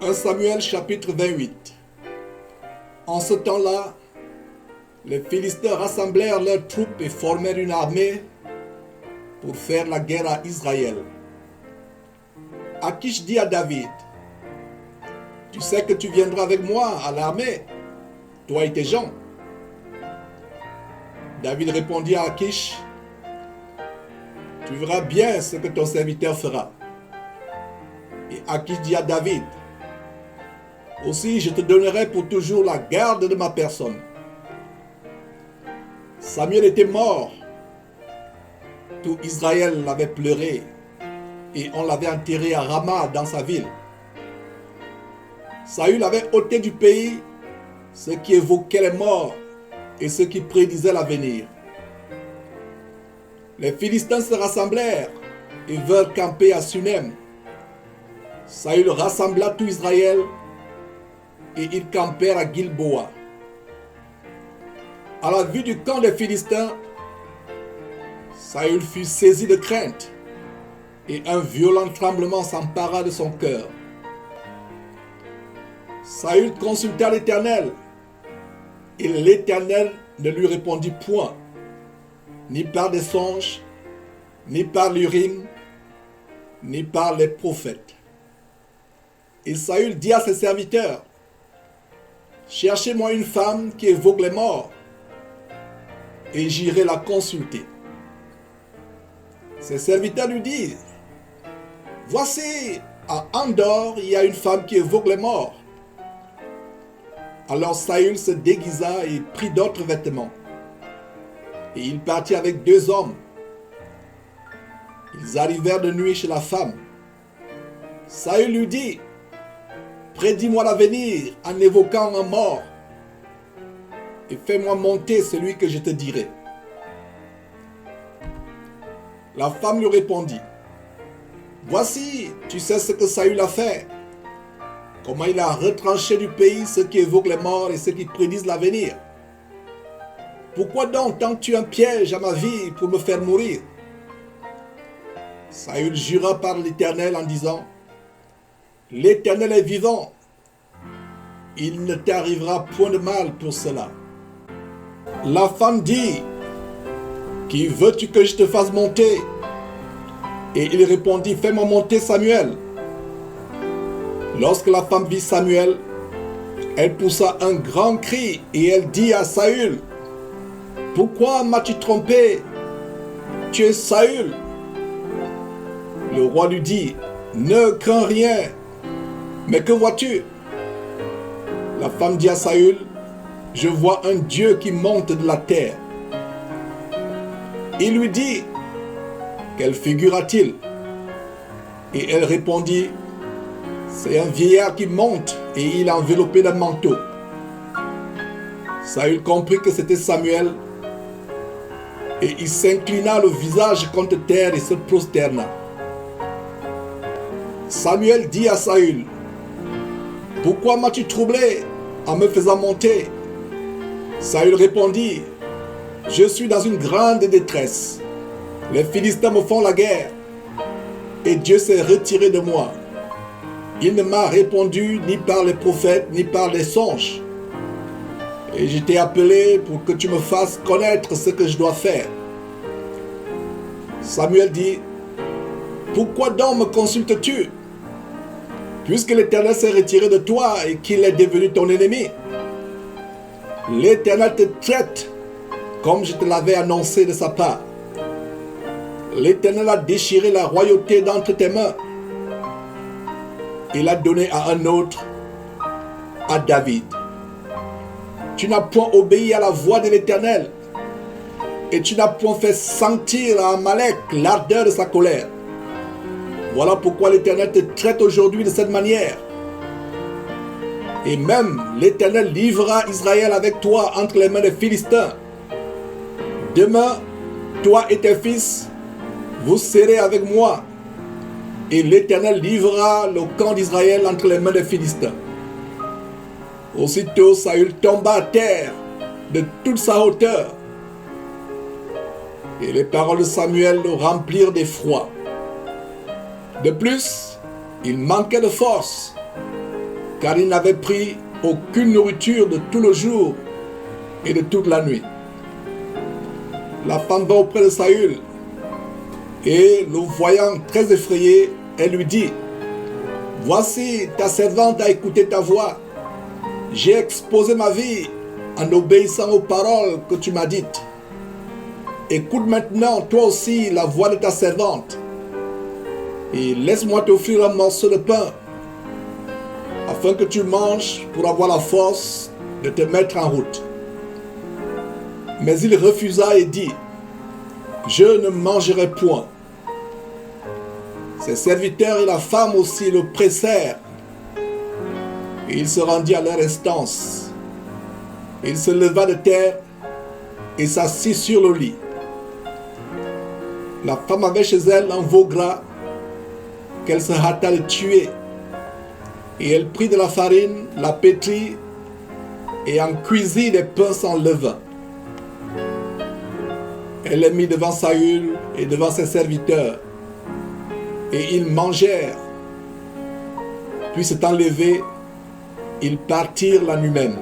1 Samuel chapitre 28. En ce temps-là, les Philistins rassemblèrent leurs troupes et formèrent une armée pour faire la guerre à Israël. Achish dit à David, « Tu sais que tu viendras avec moi à l'armée, toi et tes gens. » David répondit à Achish, « Tu verras bien ce que ton serviteur fera. » Et Achish dit à David, « Aussi je te donnerai pour toujours la garde de ma personne. » Samuel était mort. Tout Israël l'avait pleuré et on l'avait enterré à Rama dans sa ville. Saül avait ôté du pays ce qui évoquait les morts et ce qui prédisait l'avenir. Les Philistins se rassemblèrent et vinrent camper à Sunem. Saül rassembla tout Israël et ils campèrent à Gilboa. À la vue du camp des Philistins, Saül fut saisi de crainte et un violent tremblement s'empara de son cœur. Saül consulta l'Éternel et l'Éternel ne lui répondit point, ni par des songes, ni par l'Urim, ni par les prophètes. Et Saül dit à ses serviteurs, « Cherchez-moi une femme qui évoque les morts, et j'irai la consulter. » Ses serviteurs lui disent, « Voici, à Endor, il y a une femme qui évoque les morts. » Alors Saül se déguisa et prit d'autres vêtements. Et il partit avec 2 hommes. Ils arrivèrent de nuit chez la femme. Saül lui dit, « Prédis-moi l'avenir en évoquant un mort, et fais-moi monter celui que je te dirai. » La femme lui répondit, « Voici, tu sais ce que Saül a fait, comment il a retranché du pays ceux qui évoquent les morts et ceux qui prédisent l'avenir. Pourquoi donc tends-tu un piège à ma vie pour me faire mourir? » Saül jura par l'Éternel en disant, « L'Éternel est vivant, il ne t'arrivera point de mal pour cela. » La femme dit, « Qui veux-tu que je te fasse monter? » Et il répondit, « Fais-moi monter Samuel. » Lorsque la femme vit Samuel, elle poussa un grand cri et elle dit à Saül, « Pourquoi m'as-tu trompé? Tu es Saül. » Le roi lui dit, « Ne crains rien, mais que vois-tu? » La femme dit à Saül, « Je vois un Dieu qui monte de la terre. » Il lui dit, « Quelle figure a-t-il? » Et elle répondit, « C'est un vieillard qui monte et il est enveloppé d'un manteau. » Saül comprit que c'était Samuel et il s'inclina le visage contre terre et se prosterna. Samuel dit à Saül, « Pourquoi m'as-tu troublé en me faisant monter? » Saül répondit, « Je suis dans une grande détresse. Les Philistins me font la guerre et Dieu s'est retiré de moi. Il ne m'a répondu ni par les prophètes ni par les songes. Et je t'ai appelé pour que tu me fasses connaître ce que je dois faire. » Samuel dit, « Pourquoi donc me consultes-tu, puisque l'Éternel s'est retiré de toi et qu'il est devenu ton ennemi? L'Éternel te traite comme je te l'avais annoncé de sa part. L'Éternel a déchiré la royauté d'entre tes mains. Il l'a donné à un autre, à David. Tu n'as point obéi à la voix de l'Éternel, et tu n'as point fait sentir à Amalek l'ardeur de sa colère. Voilà pourquoi l'Éternel te traite aujourd'hui de cette manière. Et même l'Éternel livrera Israël avec toi entre les mains des Philistins. Demain, toi et tes fils, vous serez avec moi, et l'Éternel livrera le camp d'Israël entre les mains des Philistins. » Aussitôt Saül tomba à terre de toute sa hauteur, et les paroles de Samuel le remplirent d'effroi. De plus, il manquait de force, car il n'avait pris aucune nourriture de tout le jour et de toute la nuit. La femme va auprès de Saül, et le voyant très effrayé, elle lui dit, « Voici, ta servante a écouté ta voix. J'ai exposé ma vie en obéissant aux paroles que tu m'as dites. Écoute maintenant, toi aussi, la voix de ta servante, et laisse-moi t'offrir un morceau de pain, afin que tu manges pour avoir la force de te mettre en route. » Mais il refusa et dit, « Je ne mangerai point. » Ses serviteurs et la femme aussi le pressèrent, et il se rendit à leur instance. Il se leva de terre et s'assit sur le lit. La femme avait chez elle un veau gras qu'elle se hâta de tuer, et elle prit de la farine, la pétrit et en cuisit des pains sans levain. Elle les mit devant Saül et devant ses serviteurs, et ils mangèrent. Puis s'étant levés, ils partirent la nuit même.